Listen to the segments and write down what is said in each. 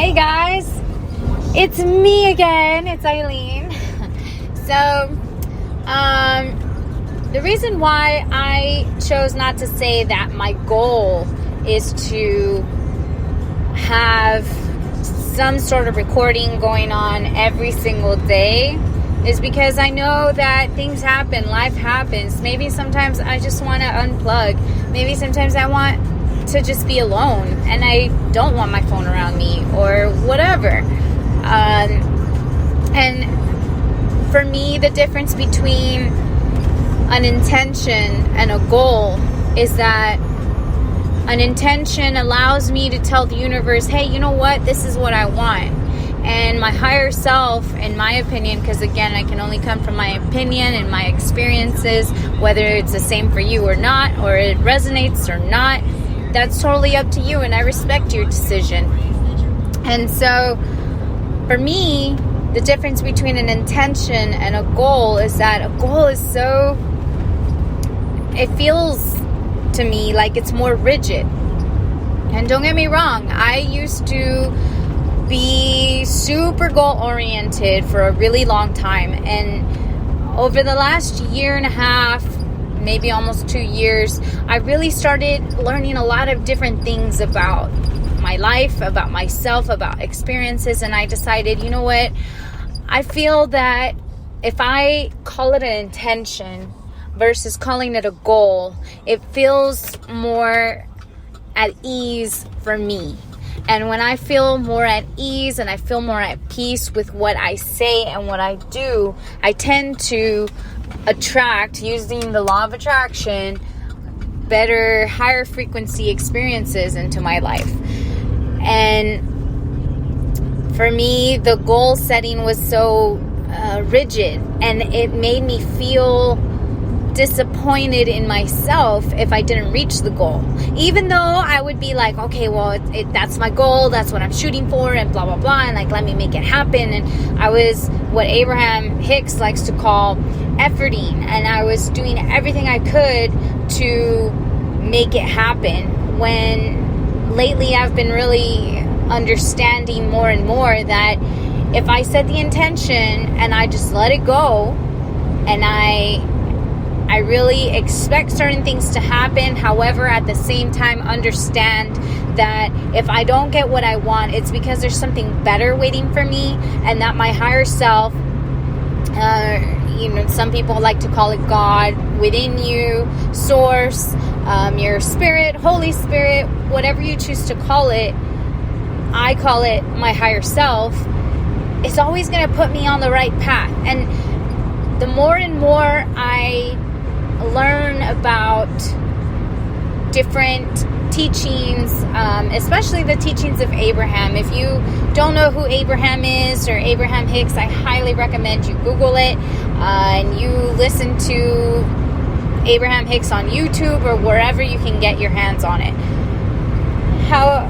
Hey guys, it's me again. It's Eileen. So, the reason why I chose not to say that my goal is to have some sort of recording going on every single day is because I know that things happen, life happens. Maybe sometimes I just want to unplug. Maybe sometimes I want to just be alone and I don't want my phone around me or whatever. And for me, the difference between an intention and a goal is that an intention allows me to tell the universe, hey, you know what? This is what I want. And my higher self, in my opinion, because again, I can only come from my opinion and my experiences, whether it's the same for you or not, or it resonates or not, that's totally up to you, and I respect your decision. And so, for me, the difference between an intention and a goal is that a goal is so, it feels to me like it's more rigid. And don't get me wrong, I used to be super goal-oriented for a really long time. And over the last year and a half, maybe almost 2 years, I really started learning a lot of different things about my life, about myself, about experiences, and I decided, you know what, I feel that if I call it an intention versus calling it a goal, it feels more at ease for me. And when I feel more at ease and I feel more at peace with what I say and what I do, I tend to attract, using the law of attraction, better, higher frequency experiences into my life. And for me, the goal setting was so rigid, and it made me feel disappointed in myself if I didn't reach the goal. Even though I would be like, okay, well, that's my goal, that's what I'm shooting for, and blah, blah, blah, and like, let me make it happen. And I was what Abraham-Hicks likes to call efforting, and I was doing everything I could to make it happen, when lately I've been really understanding more and more that if I set the intention and I just let it go, and I really expect certain things to happen. However, at the same time, understand that if I don't get what I want, it's because there's something better waiting for me, and that my higher self, some people like to call it God within you, source, your spirit, Holy Spirit, whatever you choose to call it. I call it my higher self. It's always going to put me on the right path. And the more and more I learn about different teachings, especially the teachings of Abraham. If you don't know who Abraham is, or Abraham-Hicks, I highly recommend you Google it, and you listen to Abraham-Hicks on YouTube or wherever you can get your hands on it. How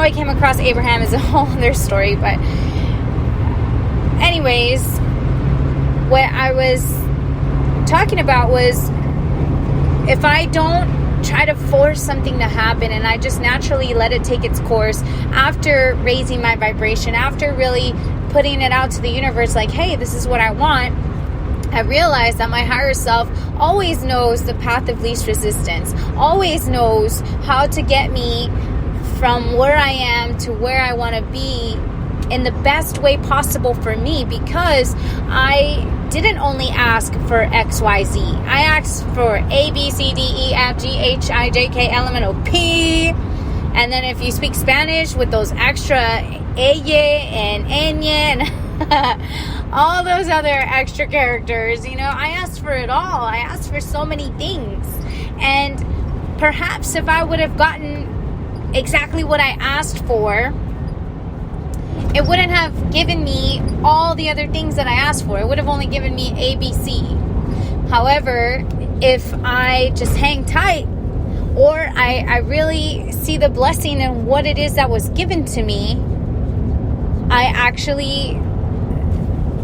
I came across Abraham is a whole other story, but anyways, what I was talking about was, if I don't try to force something to happen and I just naturally let it take its course, after raising my vibration, after really putting it out to the universe like, hey, this is what I want, I realized that my higher self always knows the path of least resistance, always knows how to get me from where I am to where I want to be in the best way possible for me, because I didn't only ask for X, Y, Z. I asked for A, B, C, D, E, F, G, H, I, J, K, L, M, N, O, P. And then if you speak Spanish with those extra eye and ñ and all those other extra characters, I asked for it all. I asked for so many things. And perhaps if I would have gotten exactly what I asked for, it wouldn't have given me all the other things that I asked for. It would have only given me A, B, C. However, if I just hang tight, or I really see the blessing in what it is that was given to me, I actually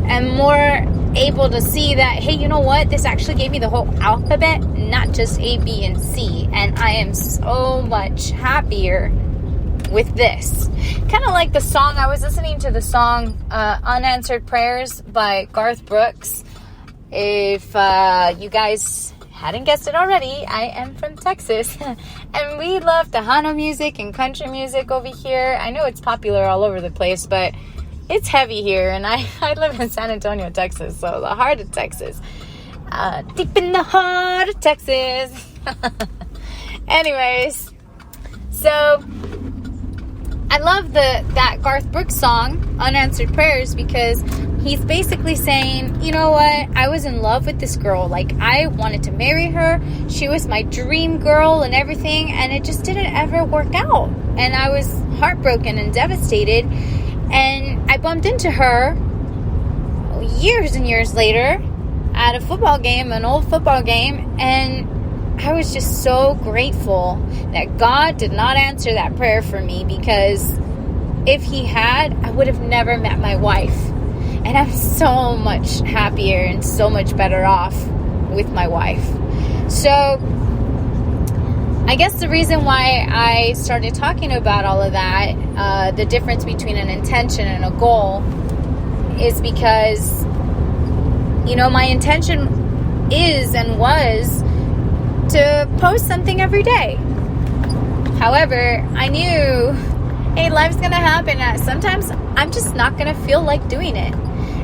am more able to see that, hey, you know what? This actually gave me the whole alphabet, not just A, B, and C. And I am so much happier with this. Kind of like the song, I was listening to the song Unanswered Prayers by Garth Brooks. If you guys hadn't guessed it already, I am from Texas. And we love Tejano music and country music over here. I know it's popular all over the place, but it's heavy here. And I live in San Antonio, Texas, so the heart of Texas. Deep in the heart of Texas. Anyways, so I love that Garth Brooks song, Unanswered Prayers, because he's basically saying, you know what, I was in love with this girl. Like, I wanted to marry her. She was my dream girl and everything, and it just didn't ever work out. And I was heartbroken and devastated. And I bumped into her years and years later at a football game, an old football game, and I was just so grateful that God did not answer that prayer for me, because if he had, I would have never met my wife. And I'm so much happier and so much better off with my wife. So I guess the reason why I started talking about all of that, the difference between an intention and a goal, is because, you know, my intention is and was to post something every day. However, I knew, hey, life's gonna happen. Sometimes I'm just not gonna feel like doing it.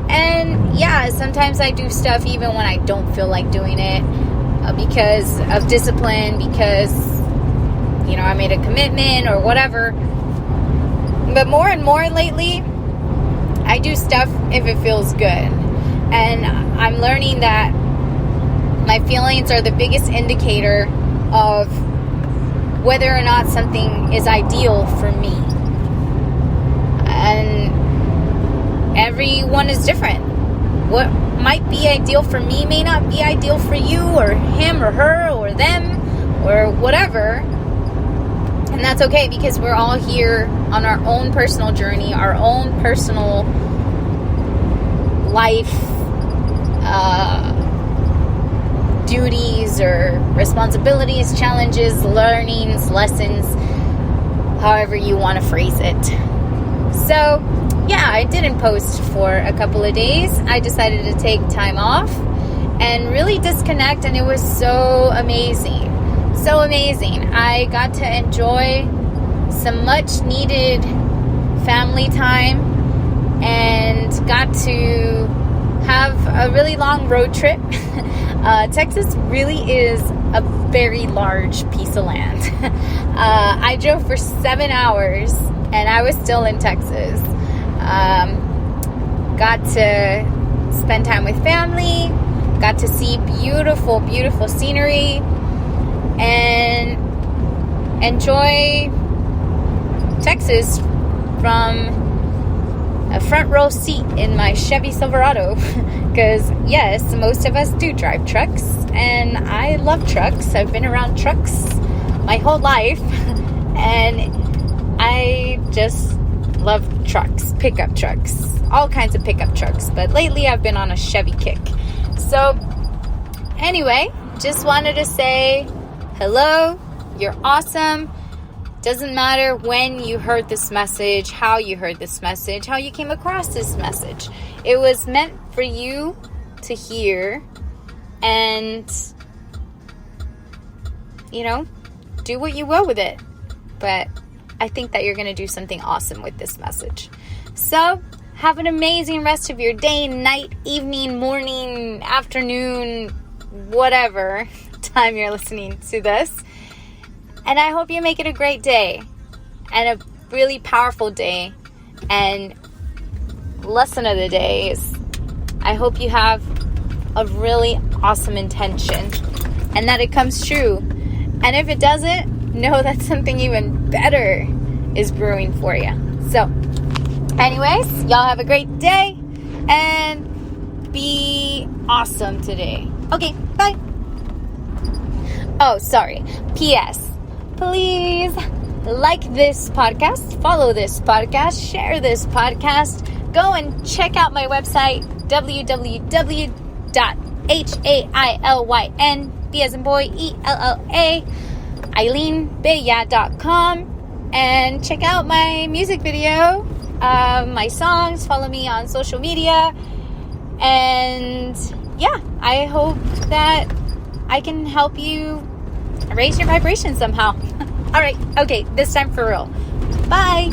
And yeah, sometimes I do stuff even when I don't feel like doing it, because of discipline, because, you know, I made a commitment or whatever. But more and more lately, I do stuff if it feels good. And I'm learning that my feelings are the biggest indicator of whether or not something is ideal for me. And everyone is different. What might be ideal for me may not be ideal for you, or him or her or them or whatever. And that's okay, because we're all here on our own personal journey, our own personal life duties or responsibilities, challenges, learnings, lessons, however you want to phrase it. So yeah, I didn't post for a couple of days. I decided to take time off and really disconnect, and it was so amazing. So amazing. I got to enjoy some much needed family time and got to have a really long road trip. Texas really is a very large piece of land. I drove for 7 hours and I was still in Texas. Got to spend time with family, got to see beautiful, beautiful scenery, and enjoy Texas from a front row seat in my Chevy Silverado. Because yes, most of us do drive trucks, and I love trucks. I've been around trucks my whole life, and I just love trucks, pickup trucks, all kinds of pickup trucks. But lately I've been on a Chevy kick. So anyway, just wanted to say hello, you're awesome. Doesn't matter when you heard this message, how you heard this message, how you came across this message. It was meant for you to hear and, you know, do what you will with it. But I think that you're going to do something awesome with this message. So have an amazing rest of your day, night, evening, morning, afternoon, whatever time you're listening to this. And I hope you make it a great day and a really powerful day. And lesson of the day is, I hope you have a really awesome intention and that it comes true. And if it doesn't, know that something even better is brewing for you. So anyways, y'all have a great day and be awesome today. Okay, bye. Oh, sorry. P.S. Please like this podcast, follow this podcast, share this podcast. Go and check out my website, www.hailyn, B as in boy, ELLA, EileenBella.com. And check out my music video, my songs. Follow me on social media. And yeah, I hope that I can help you raise your vibration somehow. All right. Okay. This time for real. Bye.